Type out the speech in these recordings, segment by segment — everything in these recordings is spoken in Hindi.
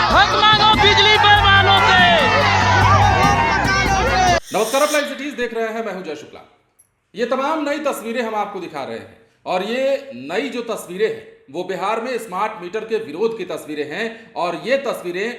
हक मांगो बिजली बेईमानों से। नमस्कार, आप लाइव सिटीज देख रहे हैं। मैं हूं जय शुक्ला। ये तमाम नई तस्वीरें हम आपको दिखा रहे हैं और ये नई जो तस्वीरें हैं वो बिहार में स्मार्ट मीटर के विरोध की तस्वीरें हैं और ये तस्वीरें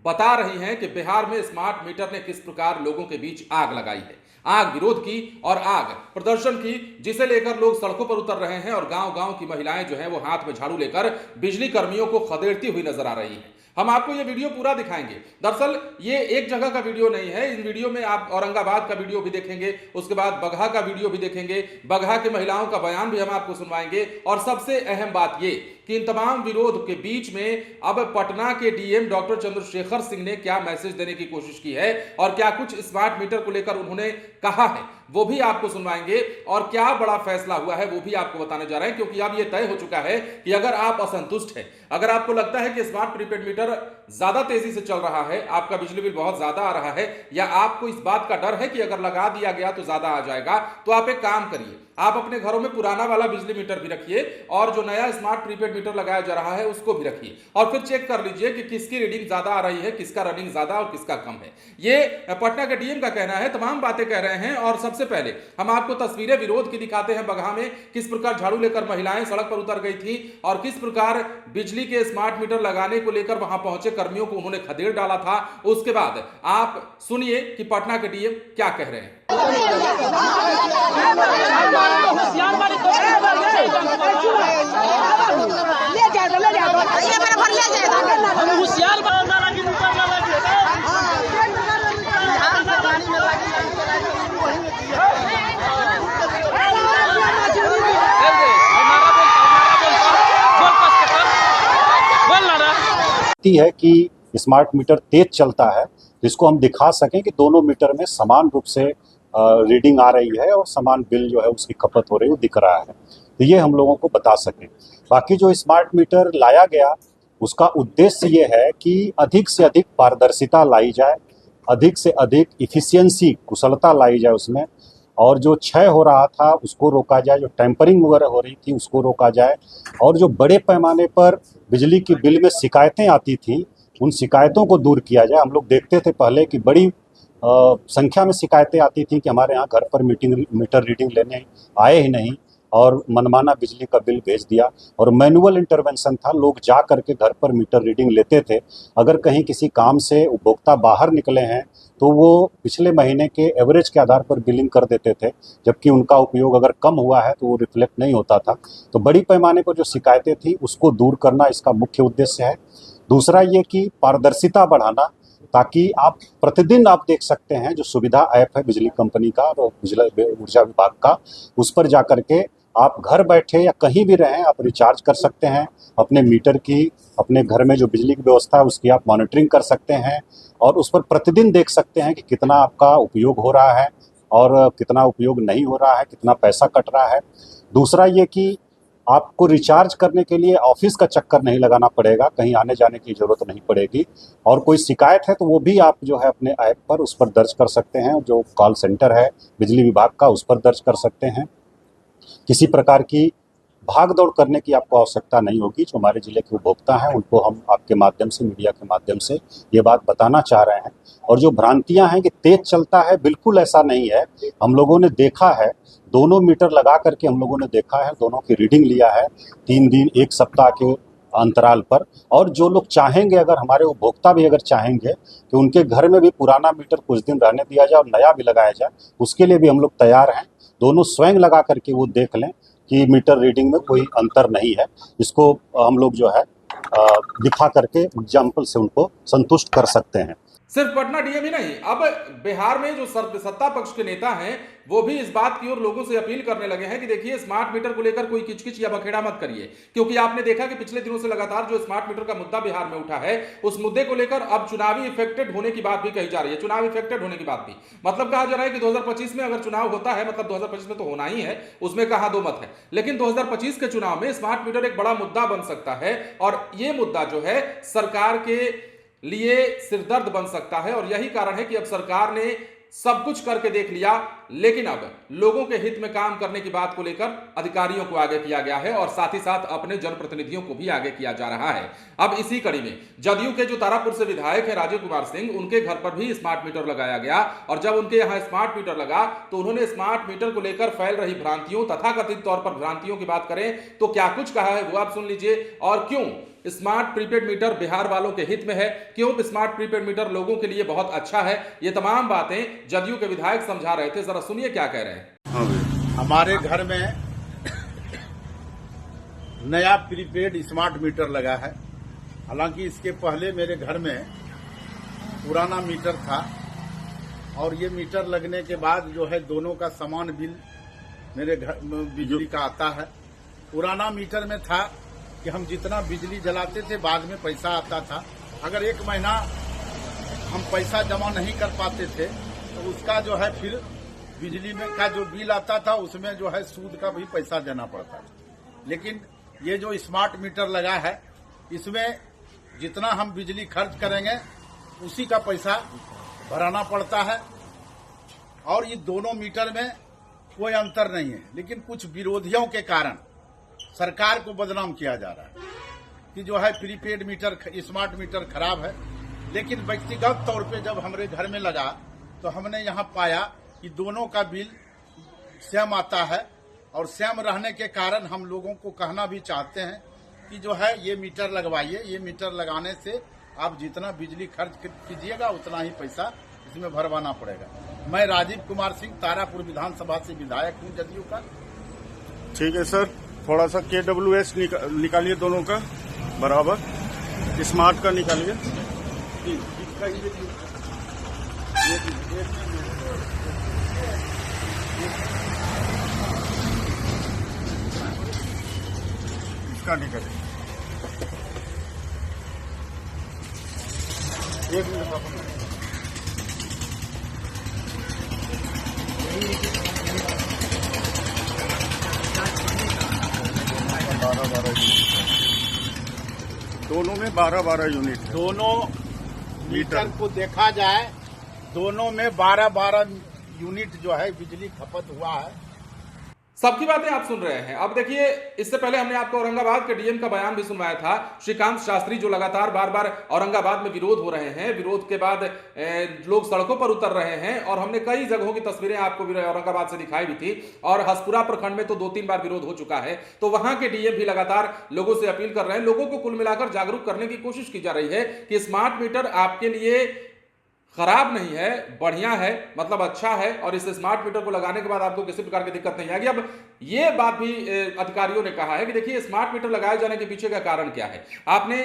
बता रही हैं कि बिहार में स्मार्ट मीटर ने किस प्रकार लोगों के बीच आग लगाई है। आग विरोध की और आग प्रदर्शन की, जिसे लेकर लोग सड़कों पर उतर रहे हैं और गांव-गांव की महिलाएं जो हैं वो हाथ में झाड़ू लेकर बिजली कर्मियों को खदेड़ती हुई नजर आ रही हैं। हम आपको ये वीडियो पूरा दिखाएंगे। दरअसल ये एक जगह का वीडियो नहीं है। इन वीडियो में आप औरंगाबाद का वीडियो भी देखेंगे, उसके बाद बगहा का वीडियो भी देखेंगे, बगहा की महिलाओं का बयान भी हम आपको सुनवाएंगे और सबसे अहम बात ये कि इन तमाम विरोध के बीच में अब पटना के डीएम डॉक्टर चंद्रशेखर सिंह ने क्या मैसेज देने की कोशिश की है और क्या कुछ स्मार्ट मीटर को लेकर उन्होंने कहा है वो भी आपको सुनवाएंगे और क्या बड़ा फैसला हुआ है वो भी आपको बताने जा रहे हैं। क्योंकि अब यह तय हो चुका है कि अगर आप असंतुष्ट हैं, अगर आपको लगता है कि स्मार्ट प्रीपेड मीटर ज्यादा तेजी से चल रहा है, आपका बिजली बिल बहुत ज्यादा आ रहा है, या आपको इस बात का डर है कि अगर लगा दिया गया तो ज्यादा आ जाएगा, तो आप एक काम करिए, आप अपने घरों में पुराना वाला बिजली मीटर भी रखिए और जो नया स्मार्ट प्रीपेड मीटर लगाया जा रहा है उसको भी रखिए और फिर चेक कर लीजिए कि किसकी रीडिंग ज्यादा आ रही है, किसका रनिंग ज्यादा और किसका कम है। ये पटना के डीएम का कहना है। तमाम बातें कह रहे हैं और सबसे पहले हम आपको तस्वीरें विरोध की दिखाते हैं। बगहा में किस प्रकार झाड़ू लेकर महिलाएं सड़क पर उतर गई थी और किस प्रकार बिजली के स्मार्ट मीटर लगाने को लेकर वहां पहुंचे कर्मियों को उन्होंने खदेड़ डाला था। उसके बाद आप सुनिए कि पटना के डीएम क्या कह रहे हैं। है कि स्मार्ट मीटर तेज चलता है, जिसको हम दिखा सकें कि दोनों मीटर में समान रूप से रीडिंग आ रही है और समान बिल जो है उसकी खपत हो रही है, दिख रहा है। तो ये हम लोगों को बता सकें। बाकी जो स्मार्ट मीटर लाया गया उसका उद्देश्य ये है कि अधिक से अधिक पारदर्शिता लाई जाए, अधिक से अधिक इफिशियंसी, कुशलता लाई जाए उसमें, और जो क्षय हो रहा था उसको रोका जाए, जो टेम्परिंग वगैरह हो रही थी उसको रोका जाए, और जो बड़े पैमाने पर बिजली की बिल में शिकायतें आती थी उन शिकायतों को दूर किया जाए। हम लोग देखते थे पहले कि बड़ी संख्या में शिकायतें आती थी कि हमारे यहाँ घर पर मीटर रीडिंग लेने आए ही नहीं और मनमाना बिजली का बिल भेज दिया, और मैनुअल इंटरवेंशन था, लोग जा करके घर पर मीटर रीडिंग लेते थे। अगर कहीं किसी काम से उपभोक्ता बाहर निकले हैं तो वो पिछले महीने के एवरेज के आधार पर बिलिंग कर देते थे, जबकि उनका उपयोग अगर कम हुआ है तो वो रिफ्लेक्ट नहीं होता था। तो बड़ी पैमाने पर जो शिकायतें थी उसको दूर करना इसका मुख्य उद्देश्य है। दूसरा ये कि पारदर्शिता बढ़ाना, ताकि आप प्रतिदिन आप देख सकते हैं जो सुविधा ऐप है बिजली कंपनी का और बिजली ऊर्जा विभाग का, उस पर जा करके आप घर बैठे या कहीं भी रहें आप रिचार्ज कर सकते हैं अपने मीटर की, अपने घर में जो बिजली की व्यवस्था है उसकी आप मॉनिटरिंग कर सकते हैं और उस पर प्रतिदिन देख सकते हैं कि कितना आपका उपयोग हो रहा है और कितना उपयोग नहीं हो रहा है, कितना पैसा कट रहा है। दूसरा ये कि आपको रिचार्ज करने के लिए ऑफिस का चक्कर नहीं लगाना पड़ेगा, कहीं आने जाने की जरूरत नहीं पड़ेगी, और कोई शिकायत है तो वो भी आप जो है अपने ऐप पर उस पर दर्ज कर सकते हैं, जो कॉल सेंटर है बिजली विभाग का उस पर दर्ज कर सकते हैं। किसी प्रकार की भाग दौड़ करने की आपको आवश्यकता नहीं होगी। जो हमारे जिले के उपभोक्ता हैं उनको हम आपके माध्यम से, मीडिया के माध्यम से ये बात बताना चाह रहे हैं। और जो भ्रांतियां हैं कि तेज चलता है, बिल्कुल ऐसा नहीं है। हम लोगों ने देखा है, दोनों मीटर लगा करके हम लोगों ने देखा है, दोनों की रीडिंग लिया है 3 दिन 1 सप्ताह के अंतराल पर। और जो लोग चाहेंगे, अगर हमारे उपभोक्ता भी अगर चाहेंगे कि उनके घर में भी पुराना मीटर कुछ दिन रहने दिया जाए और नया भी लगाया जाए, उसके लिए भी हम लोग तैयार हैं। दोनों स्वयं लगा करके वो देख लें कि मीटर रीडिंग में कोई अंतर नहीं है। इसको हम लोग जो है दिखा करके एग्जाम्पल से उनको संतुष्ट कर सकते हैं। सिर्फ पटना डीएम ही नहीं, अब बिहार में जो सत्ता पक्ष के नेता हैं वो भी इस बात की ओर लोगों से अपील करने लगे हैं कि देखिए स्मार्ट मीटर को लेकर कोई किचकिच या बखेड़ा मत करिए, क्योंकि आपने देखा कि पिछले दिनों से लगातार जो स्मार्ट मीटर का मुद्दा बिहार में उठा है उस मुद्दे को लेकर अब चुनावी इफेक्टेड होने की बात भी कही जा रही है। चुनाव इफेक्टेड होने की बात भी मतलब कहा जा रहा है कि 2025 में अगर चुनाव होता है, मतलब 2025 में तो होना ही है, उसमें कहा दो मत है, लेकिन 2025 के चुनाव में स्मार्ट मीटर एक बड़ा मुद्दा बन सकता है और ये मुद्दा जो है सरकार के लिए सिरदर्द बन सकता है। और यही कारण है कि अब सरकार ने सब कुछ करके देख लिया, लेकिन अब लोगों के हित में काम करने की बात को लेकर अधिकारियों को आगे किया गया है और साथ ही साथ अपने जनप्रतिनिधियों को भी आगे किया जा रहा है। अब इसी कड़ी में जदयू के जो तारापुर से विधायक है राजीव कुमार सिंह, उनके घर पर भी स्मार्ट मीटर लगाया गया और जब उनके यहां स्मार्ट मीटर लगा तो उन्होंने स्मार्ट मीटर को लेकर फैल रही भ्रांतियों, तथाकथित तौर पर भ्रांतियों की बात करें तो क्या कुछ कहा है वो आप सुन लीजिए। और क्यों स्मार्ट प्रीपेड मीटर बिहार वालों के हित में है, क्यों स्मार्ट प्रीपेड मीटर लोगों के लिए बहुत अच्छा है, ये तमाम बातें जदयू के विधायक समझा रहे थे। जरा सुनिए क्या कह रहे हैं। हमारे घर में नया प्रीपेड स्मार्ट मीटर लगा है। हालांकि इसके पहले मेरे घर में पुराना मीटर था और ये मीटर लगने के बाद जो है दोनों का समान बिल मेरे घर में बिजली का आता है। पुराना मीटर में था कि हम जितना बिजली जलाते थे बाद में पैसा आता था। अगर एक महीना हम पैसा जमा नहीं कर पाते थे तो उसका जो है फिर बिजली में का जो बिल आता था उसमें जो है सूद का भी पैसा देना पड़ता था। लेकिन ये जो स्मार्ट मीटर लगा है इसमें जितना हम बिजली खर्च करेंगे उसी का पैसा भराना पड़ता है और ये दोनों मीटर में कोई अंतर नहीं है। लेकिन कुछ विरोधियों के कारण सरकार को बदनाम किया जा रहा है कि जो है प्रीपेड मीटर स्मार्ट मीटर खराब है। लेकिन व्यक्तिगत तौर पे जब हमारे घर में लगा तो हमने यहाँ पाया कि दोनों का बिल सेम आता है और सेम रहने के कारण हम लोगों को कहना भी चाहते हैं कि जो है ये मीटर लगवाइए। ये मीटर लगाने से आप जितना बिजली खर्च कीजिएगा उतना ही पैसा इसमें भरवाना पड़ेगा। मैं राजीव कुमार सिंह तारापुर विधानसभा से विधायक हूँ जदयू का। ठीक है सर, थोड़ा सा KWS निकालिए दोनों का बराबर, स्मार्ट का निकालिए। इसका निकालिए। एक मिनट दोनों में 12-12 यूनिट है। दोनों मीटर को देखा जाए दोनों में 12-12 यूनिट जो है बिजली खपत हुआ है। सबकी बातें आप सुन रहे हैं। अब देखिए, इससे पहले हमने आपको औरंगाबाद के डीएम का बयान भी सुनवाया था, श्रीकांत शास्त्री, जो लगातार बार बार औरंगाबाद में विरोध हो रहे हैं, विरोध के बाद लोग सड़कों पर उतर रहे हैं और हमने कई जगहों की तस्वीरें आपको भी औरंगाबाद से दिखाई भी थी और हसपुरा प्रखंड में तो 2-3 बार विरोध हो चुका है। तो वहां के डीएम भी लगातार लोगों से अपील कर रहे हैं, लोगों को कुल मिलाकर जागरूक करने की कोशिश की जा रही है कि स्मार्ट मीटर आपके लिए खराब नहीं है, बढ़िया है, मतलब अच्छा है और इस स्मार्ट मीटर को लगाने के बाद आपको किसी प्रकार की दिक्कत नहीं आएगी। अब ये बात भी अधिकारियों ने कहा है कि देखिए स्मार्ट मीटर लगाए जाने के पीछे का कारण क्या है। आपने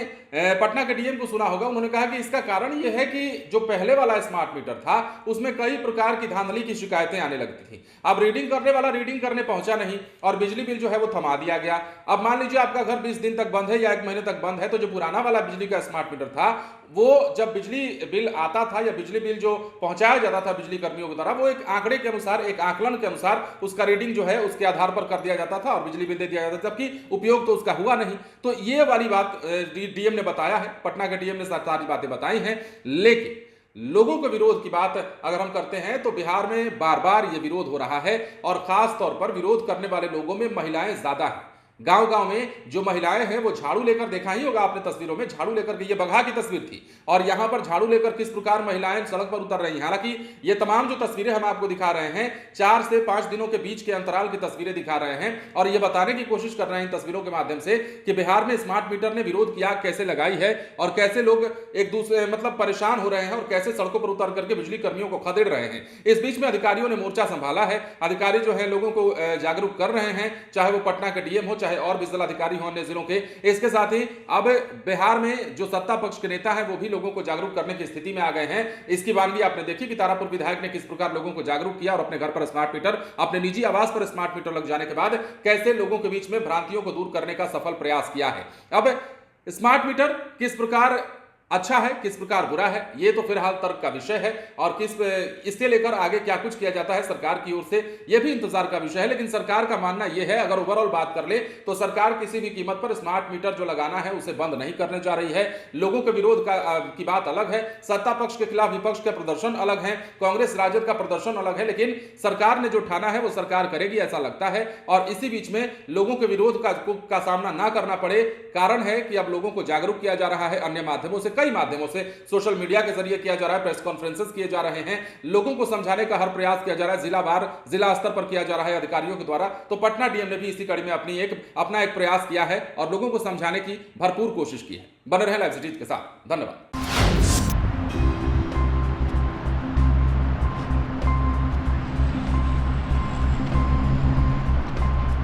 पटना के डीएम को सुना होगा, उन्होंने कहा कि इसका कारण यह है कि जो पहले वाला स्मार्ट मीटर था उसमें कई प्रकार की धांधली की शिकायतें आने लगती थी। अब रीडिंग करने वाला रीडिंग करने पहुंचा नहीं और बिजली बिल जो है वो थमा दिया गया। अब मान लीजिए आपका घर 20 दिन तक बंद है या 1 महीने तक बंद है, तो जो पुराना वाला बिजली का स्मार्ट मीटर था वो जब बिजली बिल आता था या बिजली बिल जो पहुंचाया जाता था बिजली कर्मियों की तरफ, वो एक आंकड़े के अनुसार, एक आकलन के अनुसार उसका रीडिंग जो है उसके आधार पर कर दिया जाता था और बिजली बिल दे दिया जाता था, जबकि उपयोग तो उसका हुआ नहीं। तो ये वाली बात डीएम ने बताया है, पटना के डीएम ने सारी बातें बताई हैं। लेकिन लोगों के विरोध की बात अगर हम करते हैं तो बिहार में बार बार ये विरोध हो रहा है और खास तौर पर विरोध करने वाले लोगों में महिलाएं ज्यादा हैं। गांव-गांव में जो महिलाएं हैं वो झाड़ू लेकर, देखा ही होगा आपने तस्वीरों में, झाड़ू लेकर के, ये बगहा की तस्वीर थी और यहां पर झाड़ू लेकर किस प्रकार महिलाएं सड़क पर उतर रही हैं। हालांकि ये तमाम जो तस्वीरें हम आपको दिखा रहे हैं 4 से 5 दिनों के बीच के अंतराल की तस्वीरें दिखा रहे हैं और ये बताने की कोशिश कर रहे हैं इन तस्वीरों के माध्यम से कि बिहार में स्मार्ट मीटर ने विरोध की आग कैसे लगाई है और कैसे लोग एक दूसरे मतलब परेशान हो रहे हैं और कैसे सड़कों पर उतर करके बिजली कर्मियों को खदेड़ रहे हैं। इस बीच में अधिकारियों ने मोर्चा संभाला है, अधिकारी जो है लोगों को जागरूक कर रहे हैं, चाहे वो पटना के डीएम हो, चाहे और भी जिलाधिकारी हो अन्य जिलों के। इसके साथ ही अब बिहार में जो सत्ता पक्ष के नेता हैं वो भी लोगों को जागरूक करने की स्थिति में आ गए हैं। इसकी वानगी आपने देखी कि तारापुर विधायक ने किस प्रकार लोगों को जागरूक किया और अपने घर पर स्मार्ट मीटर, अपने निजी आवास पर स्मार्ट मीटर लग जाने के बाद कैसे लोगों के बीच में भ्रांतियों को दूर करने का सफल प्रयास किया है। अब स्मार्ट मीटर किस प्रकार अच्छा है, किस प्रकार बुरा है, ये तो फिलहाल तर्क का विषय है और इससे लेकर आगे क्या कुछ किया जाता है सरकार की ओर से, यह भी इंतजार का विषय है। लेकिन सरकार का मानना यह है, अगर ओवरऑल बात कर ले तो सरकार किसी भी कीमत पर स्मार्ट मीटर जो लगाना है उसे बंद नहीं करने जा रही है। लोगों के विरोध की बात अलग है, सत्ता पक्ष के खिलाफ विपक्ष के प्रदर्शन अलग है, कांग्रेस राजद का प्रदर्शन अलग है, लेकिन सरकार ने जो ठाना है वो सरकार करेगी ऐसा लगता है। और इसी बीच में लोगों के विरोध का सामना ना करना पड़े, कारण है कि अब लोगों को जागरूक किया जा रहा है अन्य माध्यमों से, कई माध्यमों से, सोशल मीडिया के जरिए किया जा रहा है, प्रेस कॉन्फ्रेंसेस किए जा रहे हैं, लोगों को समझाने का हर प्रयास किया जा रहा है, जिला स्तर पर किया जा रहा है अधिकारियों के द्वारा। तो पटना डीएम ने भी इसी कड़ी में अपना एक प्रयास किया है और लोगों को समझाने की भरपूर कोशिश की है। बने रहे लाइव सिटीज के साथ, धन्यवाद।